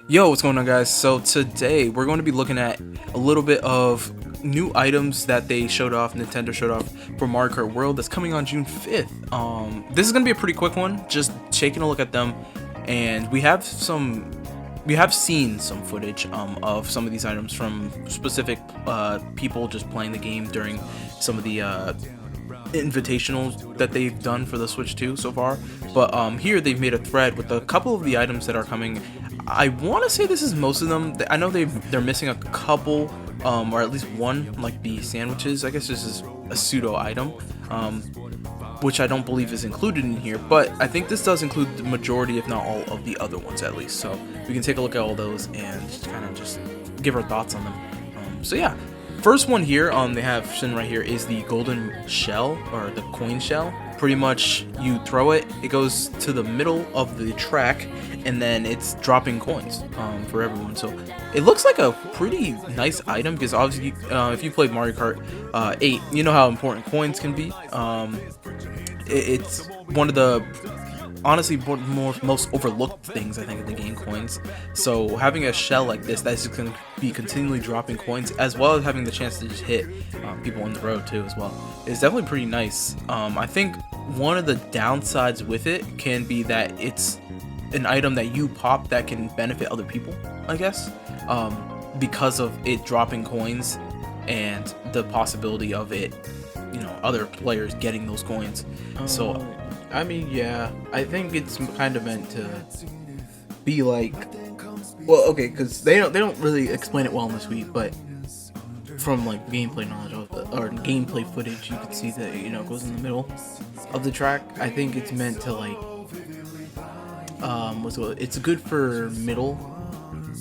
Yo, what's going on, guys? So today we're going to be looking at a little bit of new items that they showed off, Nintendo showed off for Mario Kart World that's coming on June 5th. This is going to be a pretty quick one, just taking a look at them, and we have seen some footage of some of these items from specific people just playing the game during some of the invitationals that they've done for the Switch 2 so far. But here they've made a thread with a couple of the items that are coming. I want to say this is most of them. I know they're missing a couple, or at least one, like the sandwiches. I guess this is a pseudo item, which I don't believe is included in here. But I think this does include the majority, if not all, of the other ones at least. So we can take a look at all those and kind of just give our thoughts on them. So yeah. First one here, they have sitting right here is the golden shell, or the coin shell. Pretty much you throw it, it goes to the middle of the track, and then it's dropping coins for everyone. So it looks like a pretty nice item, because obviously if you played Mario Kart 8, you know how important coins can be. It's one of the honestly most overlooked things, I think, in the game, coins. So having a shell like this that's just going to be continually dropping coins, as well as having the chance to just hit people on the road too as well, is definitely pretty nice. I think one of the downsides with it can be that it's an item that you pop that can benefit other people, I guess, because of it dropping coins and the possibility of it, other players getting those coins. So I mean, yeah, I think it's kind of meant to be like, well, okay, because they don't really explain it well in this week, but from like gameplay knowledge or gameplay footage, you can see that it goes in the middle of the track. I think it's meant to like, it's good for middle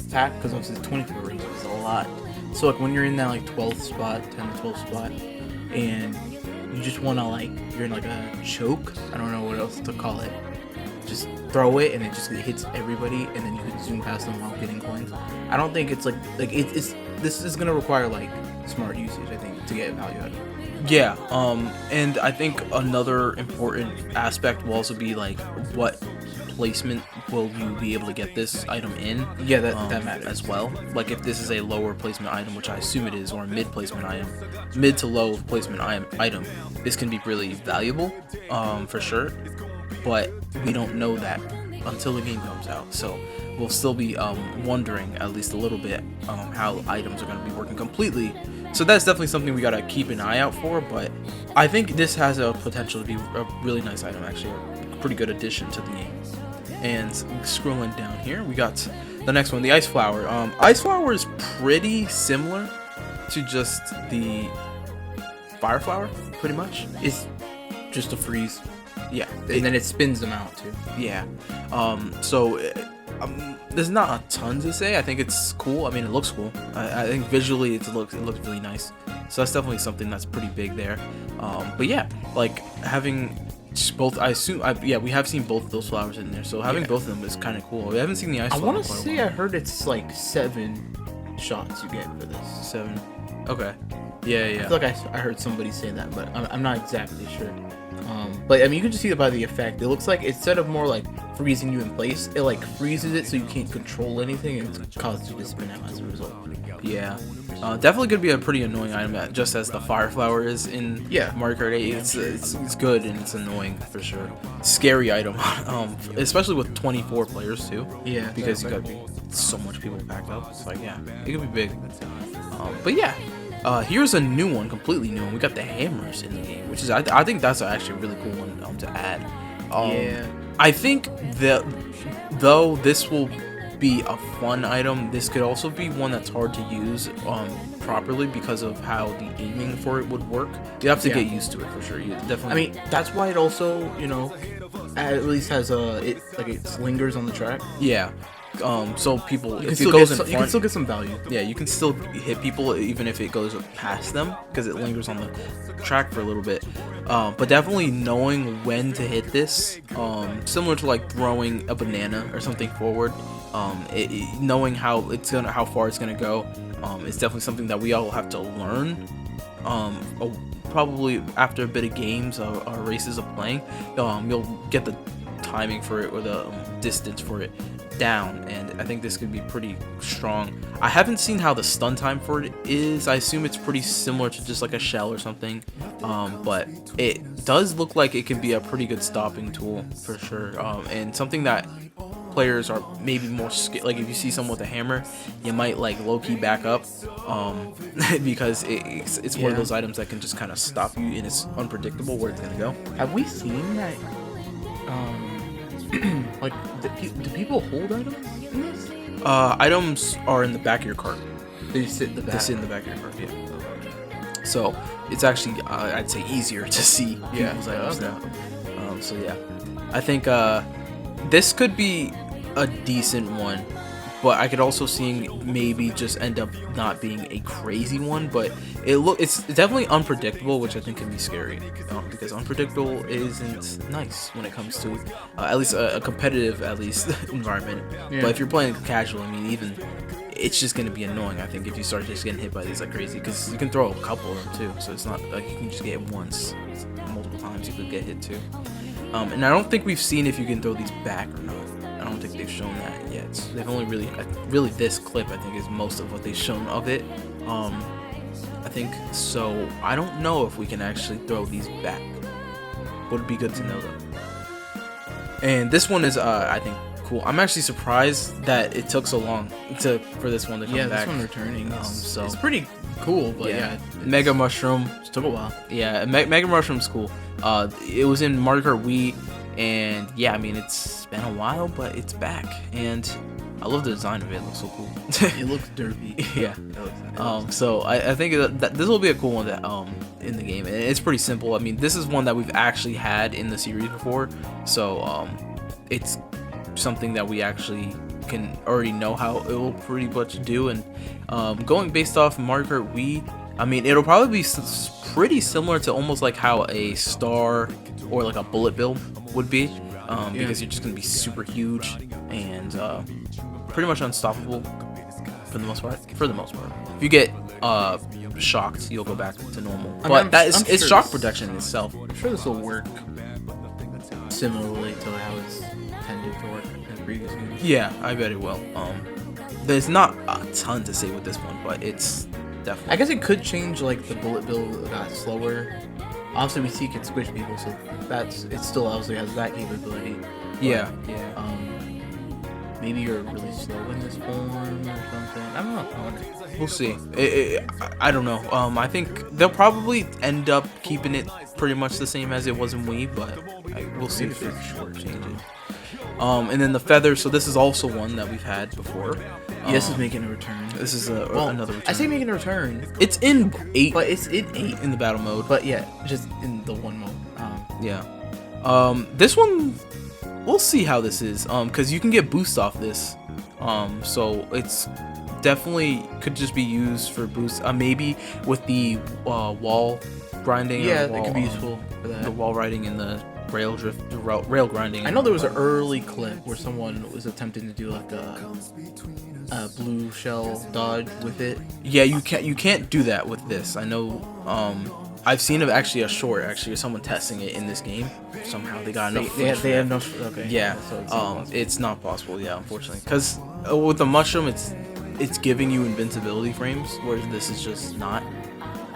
attack, because obviously 24 races is a lot. So like when you're in that like 12th spot, 10 to 12th spot, and you just want to, like, you're in like a choke, I don't know what else to call it, just throw it and it just hits everybody, and then you can zoom past them while getting coins. I don't think it's it's this is gonna require like smart usage, I think, to get value out of it. yeah, and I think another important aspect will also be like, what placement will you be able to get this item in? Yeah, that matters as well. Like if this is a lower placement item, which I assume it is, or a mid placement item, mid to low placement item, this can be really valuable, for sure. But we don't know that until the game comes out, so we'll still be wondering at least a little bit how items are going to be working completely. So that's definitely something we gotta keep an eye out for. But I think this has a potential to be a really nice item, actually, a pretty good addition to the game. And scrolling down here, we got the next one, the ice flower. Ice flower is pretty similar to just the fire flower, pretty much. It's just a freeze, Yeah, and then it spins them out too. yeah. So there's not a ton to say. I think it's cool. I mean, it looks cool. I think visually it looks really nice. So that's definitely something that's pretty big there. But yeah, like having both, I assume, we have seen both of those flowers in there, so having both of them is kind of cool. We haven't seen the ice flower. I want to say I heard it's like 7 shots you get for this. 7. Okay. Yeah. I feel like I heard somebody say that, but I'm not exactly sure. But I mean, you can just see it by the effect. It looks like instead of more like freezing you in place, it like freezes it so you can't control anything, and it causes you to spin out as a result. Yeah. Definitely gonna be a pretty annoying item, just as the fire flower is in Mario Kart 8. It's good, and it's annoying for sure. Scary item, especially with 24 players too. Yeah, because you got so much people packed up. It's like, yeah, it could be big. But yeah. Here's a new one, completely new one. We got the hammers in the game, which is I think that's actually a really cool one to add. Yeah. I think that though this will be a fun item, this could also be one that's hard to use properly because of how the aiming for it would work. You have to get used to it for sure. You definitely. I mean, that's why it also, at least has it lingers on the track. Yeah. So people, if it goes in front, you can still get some value. Yeah, you can still hit people even if it goes past them, because it lingers on the track for a little bit. But definitely knowing when to hit this, similar to like throwing a banana or something forward, knowing how far it's gonna go, is definitely something that we all have to learn. Probably after a bit of games or races of playing, you'll get the timing for it, or the distance for it down, and I think this could be pretty strong. I haven't seen how the stun time for it is. I assume it's pretty similar to just like a shell or something, but it does look like it can be a pretty good stopping tool for sure, and something that players are maybe more like if you see someone with a hammer, you might like low-key back up, because it's one of those items that can just kind of stop you, and it's unpredictable where it's gonna go. Have we seen that? Like, do people hold items in this? Items are in the back of your cart. They sit in the back. They sit in the back of your cart, yeah. So it's actually, I'd say, easier to see people's items now. So yeah, I think this could be a decent one, but I could also see maybe just end up not being a crazy one. But it's definitely unpredictable, which I think can be scary, because unpredictable isn't nice when it comes to at least a competitive environment. Yeah. But if you're playing casual, I mean, even it's just gonna be annoying, I think, if you start just getting hit by these like crazy, because you can throw a couple of them too, so it's not like you can just get hit once. Multiple times you could get hit too. And I don't think we've seen if you can throw these back or not. I don't think they've shown that yet. They've only really this clip, I think, is most of what they've shown of it. I think so. I don't know if we can actually throw these back. Would be good to know though. And this one is I think cool. I'm actually surprised that it took so long for this one to come back. Yeah, this one returning. So it's pretty cool, but yeah. Mega Mushroom. It took a while. Yeah, Mega Mushroom's cool. It was in Mario Kart Wii, and yeah, I mean, it's been a while, but it's back, and I love the design of it. It looks so cool. It looks derpy. Yeah. So I think that this will be a cool one that in the game, and it's pretty simple. I mean, this is one that we've actually had in the series before, so it's something that we actually can already know how it will pretty much do. And going based off Mario Kart Wii, I mean, it'll probably be pretty similar to almost like how a star or like a bullet bill would be, because you're just gonna be super huge and pretty much unstoppable for the most part. If you get shocked, you'll go back to normal. But it's shock protection itself. I'm sure this will work similarly to how it's intended to work in previous games. Yeah, I bet it will. There's not a ton to say with this one, but it's definitely. I guess it could change, like the bullet bill got slower. Obviously, we see it can squish people, so it still obviously has that capability. But, yeah. Maybe you're really slow in this form or something. I don't know. We'll see. I don't know. I think they'll probably end up keeping it pretty much the same as it was in Wii, but we'll see if they change it. And then the feather. So this is also one that we've had before. This is making a return. This is another return. I say making a return. It's in 8. But it's in 8 in the battle mode. But yeah, just in the one mode. Yeah. This one, we'll see how this is. Because you can get boost off this. So it's definitely could just be used for boost. Maybe with the wall grinding. Yeah, it could be useful for that. The wall riding and the rail grinding. I know there was an early clip where someone was attempting to do like a blue shell dodge with it. Yeah, you can't do that with this. I know. I've seen a short of someone testing it in this game. Somehow they got enough. They have no. Okay. Yeah. So it's not possible. Yeah, unfortunately, because with the mushroom, it's giving you invincibility frames, whereas this is just not.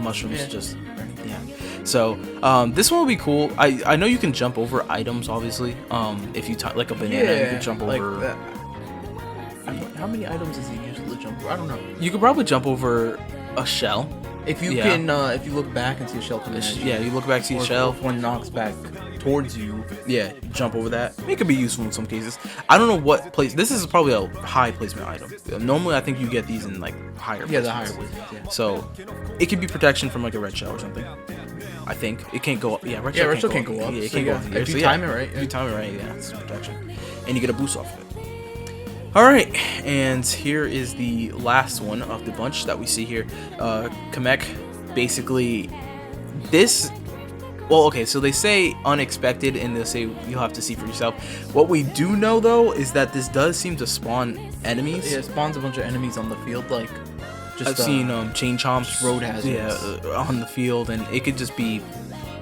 Mushrooms just. Yeah. So this one will be cool. I know you can jump over items, obviously. If you like a banana, you can jump over. That. How many items is it usually jump over? I don't know. You could probably jump over a shell. If you can, if you look back and see a shell coming at you. Yeah, you look back, see a shell. If one knocks back towards you. Yeah, jump over that. It could be useful in some cases. I don't know what place. This is probably a high placement item. Normally, I think you get these in like higher. Yeah, the higher placements. Yeah. So it could be protection from like a red shell or something. I think it can't go up. Yeah, red shell can't go up. Yeah, it can't go up. If you time it right. If you time it right, yeah, it's protection, and you get a boost off of it. All right, and here is the last one of the bunch that we see here. Kamek, basically, this. Well, okay, so they say unexpected, and they say you'll have to see for yourself. What we do know, though, is that this does seem to spawn enemies. Yeah, it spawns a bunch of enemies on the field, like. I've seen chain chomps, road hazards, on the field, and it could just be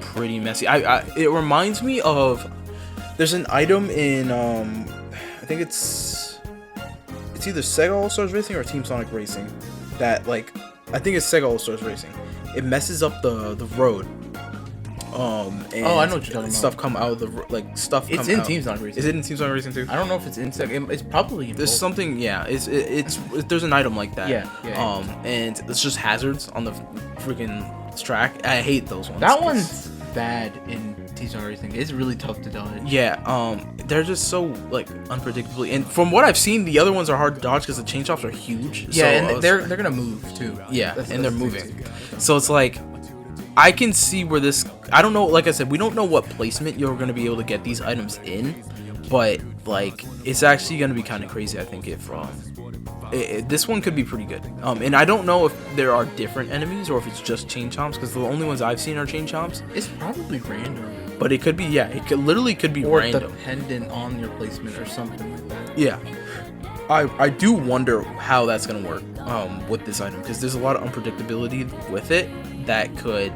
pretty messy. It reminds me of there's an item in I think it's it's either Sega All Stars Racing or Team Sonic Racing. That like, I think it's Sega All Stars Racing. It messes up the road. And I know what you're talking stuff come out of the stuff. It's come in out. Team Sonic Racing. Is it in Team Sonic Racing too? I don't know if it's in Sega. It's probably in There's both. something, yeah. It's there's an item like that. Yeah. And it's just hazards on the freaking track. I hate those ones. That one's bad in Team Sonic Racing. It's really tough to dodge. Yeah. They're just so like unpredictably. And from what I've seen, the other ones are hard to dodge because the chain chops are huge. Yeah, and they're gonna move too. Yeah, That's and they're the moving. thing, too. So it's like, I can see where this. I don't know. Like I said, we don't know what placement you're going to be able to get these items in, but like it's actually going to be kind of crazy. I think if this one could be pretty good. And I don't know if there are different enemies or if it's just chain chomps because the only ones I've seen are chain chomps. It's probably random. But it could be, yeah. It could literally be or random. dependent on your placement or something like that. Yeah. I do wonder how that's gonna work with this item because there's a lot of unpredictability with it that could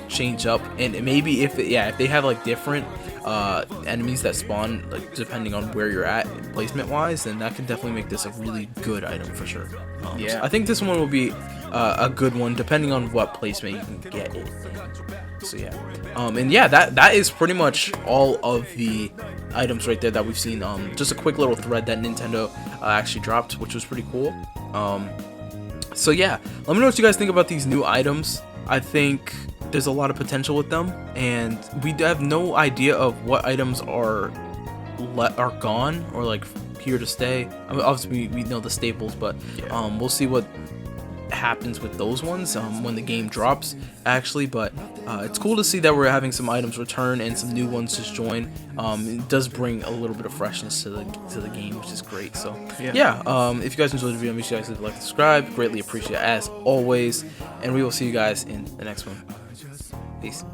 change up, and maybe if they have like different enemies that spawn like depending on where you're at placement wise, then that could definitely make this a really good item for sure. So I think this one will be a good one depending on what placement you can get it. So yeah, and yeah, that is pretty much all of the items right there that we've seen. Just a quick little thread that Nintendo actually dropped, which was pretty cool. So yeah, let me know what you guys think about these new items. I think there's a lot of potential with them, and we have no idea of what items are gone or like here to stay. I mean, obviously we know the staples, but we'll see what happens with those ones when the game drops actually. But it's cool to see that we're having some items return and some new ones just join. It does bring a little bit of freshness to the game, which is great. So yeah, if you guys enjoyed the video, make sure you guys hit like and subscribe. Greatly appreciate it as always, and we will see you guys in the next one. Peace.